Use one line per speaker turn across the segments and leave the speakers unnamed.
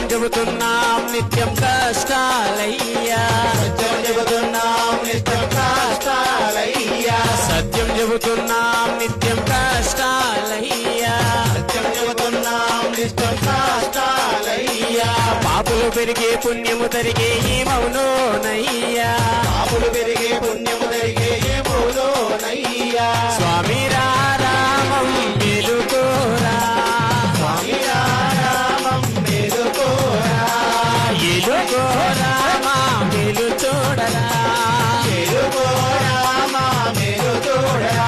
చెబుతున్నాం నిత్యం కష్టాలయ్యా
సత్యం చెబుతున్నాం నిత్యం కష్టాలయ్యా
సత్యం చెబుతున్నాం నిత్యం కష్టాలయ్యా
సత్యం చెబుతున్నాం నిత్యం కష్టాలయ్యా
పాపులు పెరిగే పుణ్యము తరిగే ఏమవునోనయ్యా
పాపులు పెరిగే పుణ్యము తరిగే ఏమవునోనయ్యా
స్వామి రామం వెలుకోరా
స్వామి రామం మేలుకోరా
ఎలుకోరా మా వెలు చూడరా
మేలుకోరా మేలు చూడరా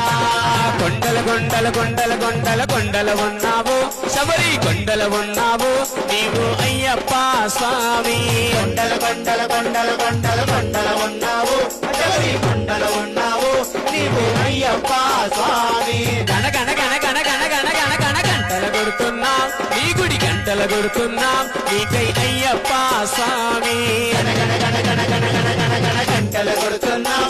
కొండల కొండల కొండల కొండల కొండల ఉన్నావు శబరి కొండల ఉన్నావు నీవు అయ్యప్ప స్వామి
కొండల కొండల కొండల కొండల కొండల ఉన్నావు ఎవరి కొండల ఉన్నావు నీవు అయ్యప్ప స్వామి
గణ గణ గణ గణ గణ గణ గణ గణ గంటల కొడుతున్నాం నీ గుడి గంటల కొడుతున్నాం నీకై అయ్యప్ప స్వామి
గణ గణ గణ గణ గణ గణ గణ గణ గంటలు కొడుతున్నాం